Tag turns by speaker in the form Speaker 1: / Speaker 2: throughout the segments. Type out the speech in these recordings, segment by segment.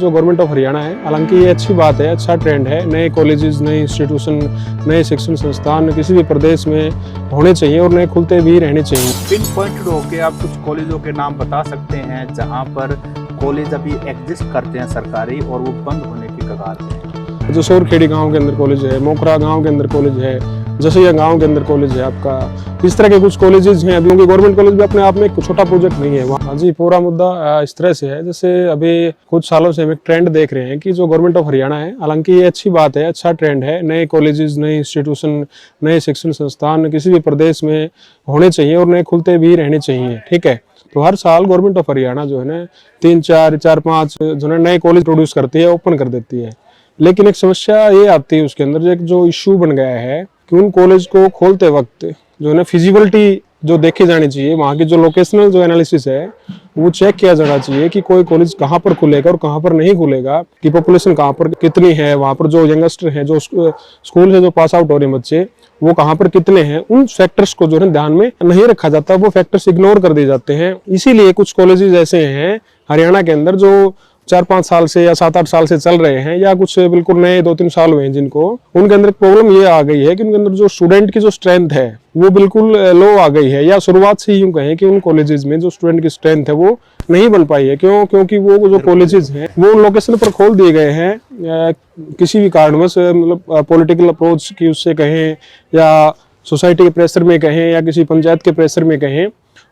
Speaker 1: जो government of Haryana है, हालांकि ये अच्छी बात है, अच्छा ट्रेंड है। नए कॉलेजेस, नए इंस्टीट्यूशन, नए शिक्षण संस्थान किसी भी प्रदेश में होने चाहिए और नए खुलते भी रहने चाहिए।
Speaker 2: पिन पॉइंटेड होकर आप कुछ कॉलेजों के नाम बता सकते हैं जहां पर कॉलेज अभी एग्जिस्ट करते हैं सरकारी और वो बंद होने की कगार पे हैं?
Speaker 1: जसोर खेड़ी गांव के अंदर कॉलेज है, मोकरा गांव के अंदर कॉलेज है, जसैया गांव के अंदर कॉलेज है आपका। इस तरह के कुछ कॉलेजेस हैं अभी, उनके गवर्नमेंट कॉलेज भी अपने आप में एक छोटा प्रोजेक्ट नहीं है वहाँ। जी, पूरा मुद्दा इस तरह से है, जैसे अभी कुछ सालों से हम एक ट्रेंड देख रहे हैं कि जो गवर्नमेंट ऑफ हरियाणा है, हालांकि ये अच्छी बात है, अच्छा ट्रेंड है। नए कॉलेजेस, नए इंस्टीट्यूशन, नए शिक्षण संस्थान किसी भी प्रदेश में होने चाहिए और नए खुलते भी रहने चाहिए, ठीक है। तो हर साल गवर्नमेंट ऑफ हरियाणा जो है ना 3-4-5 जो है नए कॉलेज प्रोड्यूस करती है, ओपन कर देती है। लेकिन एक समस्या ये आती है उसके अंदर, एक जो इश्यू बन गया है कि उन कॉलेज को खोलते वक्त जो है ना फिजिबिलिटी जो देखी जानी चाहिए, वहाँ की जो लोकेशनल जो एनालिसिस है वो चेक किया जाना चाहिए कि कोई कॉलेज कहाँ पर खुलेगा और कहाँ पर नहीं खुलेगा, कि पॉपुलेशन कहाँ पर कितनी है, वहाँ पर जो यंगस्टर हैं, जो स्कूल से जो पास आउट हो रहे हैं बच्चे, वो कहाँ पर कितने हैं, उन फैक्टर्स को जो है ध्यान में नहीं रखा जाता, वो फैक्टर्स इग्नोर कर दिए जाते हैं। इसीलिए कुछ कॉलेजेस ऐसे हैं हरियाणा के अंदर जो 4-5 साल से या 7-8 साल से चल रहे हैं, या कुछ बिल्कुल नए 2-3 साल हुए हैं जिनको, उनके अंदर प्रॉब्लम ये आ गई है कि उनके अंदर जो स्टूडेंट की जो स्ट्रेंथ है वो बिल्कुल लो आ गई है, या शुरुआत से ही यूं कहें कि उन कॉलेजेस में जो स्टूडेंट की स्ट्रेंथ है वो नहीं बन पाई है। क्योंकि वो जो कॉलेजेस हैं वो लोकेशन पर खोल दिए गए हैं किसी भी कारणवश, मतलब पॉलिटिकल अप्रोच की उससे कहें, या सोसाइटी के प्रेशर में कहें, या किसी पंचायत के प्रेशर में कहें,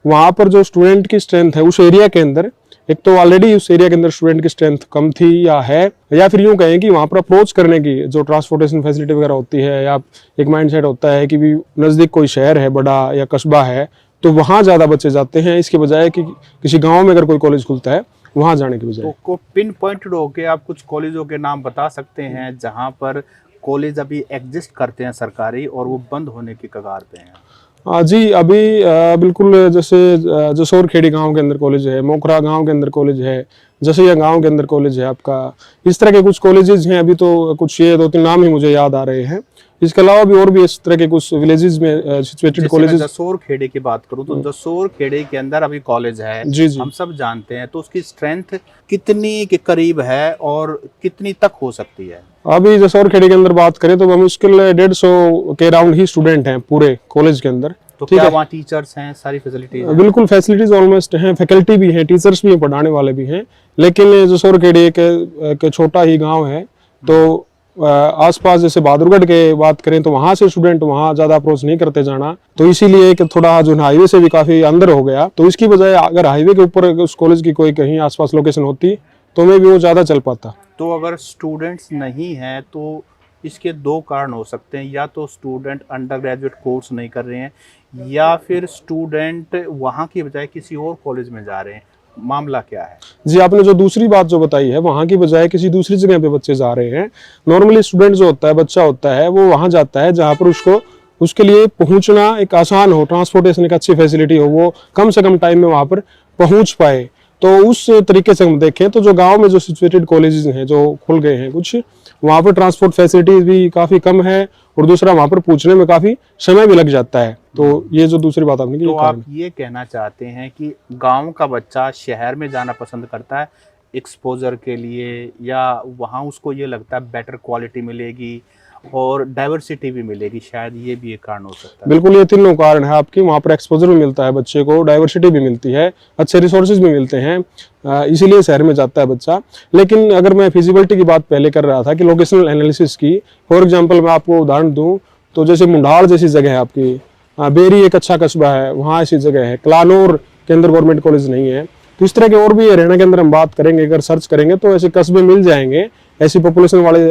Speaker 1: वहां पर जो स्टूडेंट की स्ट्रेंथ है उस एरिया के अंदर, एक तो ऑलरेडी उस एरिया के अंदर स्टूडेंट की स्ट्रेंथ कम थी या है, या फिर यूं कहें कि वहां पर अप्रोच करने की जो ट्रांसपोर्टेशन फैसिलिटी वगैरह होती है, या एक माइंडसेट होता है कि भी नजदीक कोई शहर है बड़ा या कस्बा है तो वहां ज्यादा बच्चे जाते हैं, इसके बजाय कि किसी गांव में अगर कोई कॉलेज खुलता है वहां जाने की बजाय।
Speaker 2: तो पिन पॉइंटेड होकर आप कुछ कॉलेजों के नाम बता सकते हैं जहां पर कॉलेज अभी एग्जिस्ट करते हैं सरकारी और वो बंद होने की कगार पे हैं?
Speaker 1: जी, अभी बिल्कुल जैसे जसोर खेड़ी गांव के अंदर कॉलेज है, मोकरा गांव के अंदर कॉलेज है, जसैया गांव के अंदर कॉलेज है आपका। इस तरह के कुछ कॉलेजेस हैं, अभी तो कुछ ये 2-3 नाम ही मुझे याद आ रहे हैं। इसके अलावा भी और भी इस तरह के कुछ विलेजेस में सिचुएटेड कॉलेजेस।
Speaker 2: जसोर खेड़े की बात करूं तो जसोर खेड़े के अंदर अभी कॉलेज है,
Speaker 1: जी जी,
Speaker 2: हम सब जानते हैं, तो उसकी स्ट्रेंथ कितनी के करीब है और कितनी तक हो सकती है?
Speaker 1: अभी जसोर खेड़ी के अंदर बात करें तो मुश्किल 150 के अराउंड ही स्टूडेंट हैं पूरे कॉलेज के अंदर।
Speaker 2: तो क्या वहाँ टीचर्स हैं, सारी फैसिलिटीज हैं?
Speaker 1: बिल्कुल, फैसिलिटीज ऑलमोस्ट हैं, फैकल्टी भी हैं, टीचर्स भी हैं, पढ़ाने वाले भी हैं। लेकिन जसोर खेड़ी एक छोटा ही गांव है, तो आसपास जैसे बहादुरगढ़ के बात करें तो वहां से स्टूडेंट वहां ज्यादा अप्रोच नहीं करते जाना, तो इसीलिए कि थोड़ा जो हाईवे से भी काफी अंदर हो गया, तो इसकी बजाय अगर हाईवे के ऊपर उस कॉलेज की कोई कहीं आसपास लोकेशन होती तो मैं भी वो ज्यादा चल पाता।
Speaker 2: तो अगर स्टूडेंट्स नहीं हैं तो इसके 2 कारण हो सकते हैं, या तो स्टूडेंट अंडर ग्रेजुएट कोर्स नहीं कर रहे हैं, या फिर स्टूडेंट वहाँ की बजाय किसी और कॉलेज में जा रहे हैं। मामला क्या है?
Speaker 1: जी, आपने जो दूसरी बात जो बताई है, वहां की बजाय किसी दूसरी जगह पे बच्चे जा रहे हैं। नॉर्मली स्टूडेंट जो होता है, बच्चा होता है, वो वहां जाता है जहां पर उसके लिए पहुंचना एक आसान हो, ट्रांसपोर्टेशन एक अच्छी फैसिलिटी हो, वो कम से कम टाइम में वहां पर पहुंच पाए। तो उस तरीके से हम देखें तो जो गांव में जो सिचुएटेड कॉलेजेस हैं जो खुल गए हैं कुछ, वहां पर ट्रांसपोर्ट फैसिलिटीज भी काफी कम है, और दूसरा वहां पर पूछने में काफी समय भी लग जाता है। तो ये जो दूसरी बात आपने की,
Speaker 2: तो आप ये कहना चाहते हैं कि गांव का बच्चा शहर में जाना पसंद करता है एक्सपोजर के लिए, या वहाँ उसको ये लगता है बेटर क्वालिटी मिलेगी और डाइवर्सिटी भी मिलेगी, शायद ये भी एक कारण हो सकता है?
Speaker 1: बिल्कुल, ये तीनों कारण है आपकी। वहाँ पर एक्सपोजर भी मिलता है बच्चे को, डाइवर्सिटी भी मिलती है, अच्छे रिसोर्सेज भी मिलते हैं, इसीलिए शहर में जाता है बच्चा। लेकिन अगर मैं फिजिबिलिटी की बात पहले कर रहा था कि लोकेशनल एनालिसिस की, फॉर एग्जांपल मैं आपको उदाहरण दूं तो जैसे मुंडाल जैसी जगह है आपकी, बेरी एक अच्छा कस्बा है, वहाँ ऐसी जगह है। कलानौर के अंदर गवर्नमेंट कॉलेज नहीं है। तो इस तरह के और भी हरियाणा के अंदर हम बात करेंगे, अगर सर्च करेंगे तो ऐसे कस्बे मिल जाएंगे, ऐसी पॉपुलेशन वाले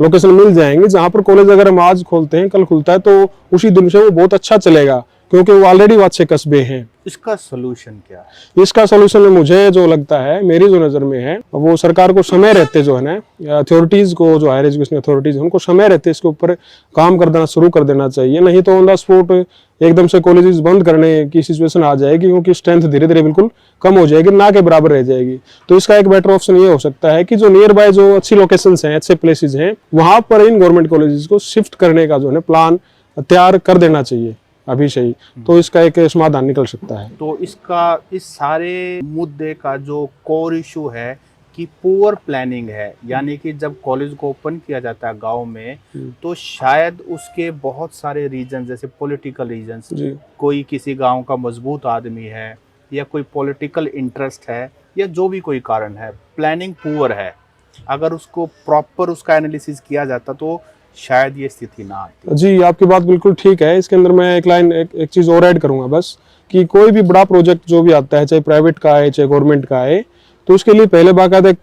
Speaker 1: लोकेशन मिल जाएंगे जहां पर कॉलेज अगर हम आज खोलते हैं, कल खुलता है, तो उसी दिन से वो बहुत अच्छा चलेगा, क्योंकि वो ऑलरेडी अच्छे कस्बे हैं।
Speaker 2: इसका सोल्यूशन क्या है?
Speaker 1: इसका सोल्यूशन मुझे जो लगता है, मेरी जो नज़र में है, वो सरकार को समय रहते जो है ना, अथॉरिटीज़ को, जो हायर एजुकेशन अथॉरिटीज़ हैं, उनको समय रहते इसके ऊपर काम कर देना शुरू कर देना चाहिए। नहीं तो ऑन द स्पॉट एकदम से कॉलेजेस बंद करने की सिचुएशन आ जाएगी, क्योंकि स्ट्रेंथ धीरे धीरे बिल्कुल कम हो जाएगी, ना के बराबर रह जाएगी। तो इसका एक बेटर ऑप्शन ये हो सकता है कि जो नियर बाय जो अच्छी लोकेशंस हैं, अच्छे प्लेसेस हैं, वहां पर इन गवर्नमेंट कॉलेजेस को शिफ्ट करने का जो है प्लान तैयार कर देना चाहिए अभी से ही, तो इसका एक समाधान निकल सकता है।
Speaker 2: तो इसका, इस सारे मुद्दे का जो कोर इशू है कि पुअर प्लानिंग है, यानी कि जब कॉलेज को ओपन किया जाता है गांव में, तो शायद उसके बहुत सारे रीजन, जैसे पॉलिटिकल रीजंस,
Speaker 1: जी
Speaker 2: कोई किसी गांव का मजबूत आदमी है या कोई पॉलिटिकल इंटरेस्ट है या जो भी कोई कारण है, प्लानिंग पुअर है, अगर उसको प्रॉपर उसका एनालिसिस किया जाता तो शायद ये स्थिति ना आती।
Speaker 1: जी, आपकी बात बिल्कुल ठीक है। इसके अंदर मैं एक लाइन एक चीज़ और ऐड करूँगा बस, कि कोई भी बड़ा प्रोजेक्ट जो भी आता है, चाहे प्राइवेट का है, चाहे गवर्नमेंट का है, तो उसके लिए पहले बाकायदा एक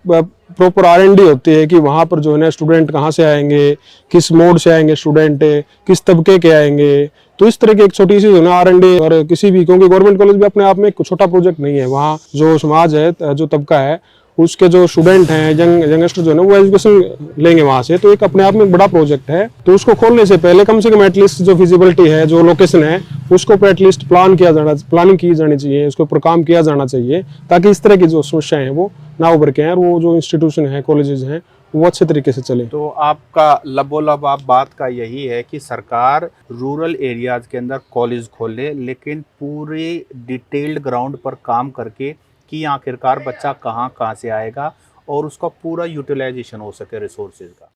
Speaker 1: प्रॉपर R&D होती है कि वहाँ पर जो है ना स्टूडेंट कहाँ से आएंगे, किस मोड से आएंगे स्टूडेंट, किस तबके के आएंगे। तो इस तरह की एक छोटी सी जो है ना R&D, और किसी भी, क्योंकि गवर्नमेंट कॉलेज भी अपने आप में एक छोटा प्रोजेक्ट नहीं है, वहाँ जो समाज है, जो तबका है, उसके जो स्टूडेंट हैं, यंगस्टर जो है ना, वो एजुकेशन लेंगे वहाँ से, तो एक अपने आप में एक बड़ा प्रोजेक्ट है। तो उसको खोलने से पहले कम से कम एटलीस्ट जो फिजिबिलिटी है, जो लोकेशन है, उसको पर एटलीस्ट प्लानिंग की जानी चाहिए, उसके ऊपर काम किया जाना चाहिए, ताकि इस तरह की जो समस्याएं हैं वो ना उभर के आए, और वो जो इंस्टीट्यूशन है, कॉलेजेस हैं, वो अच्छे तरीके से चले।
Speaker 2: तो आपका लबोलब आप बात का यही है कि सरकार रूरल एरियाज के अंदर कॉलेज खोले, लेकिन पूरे डिटेल्ड ग्राउंड पर काम करके कि आखिरकार बच्चा कहाँ कहाँ से आएगा और उसका पूरा यूटिलाइजेशन हो सके रिसोर्सेज का।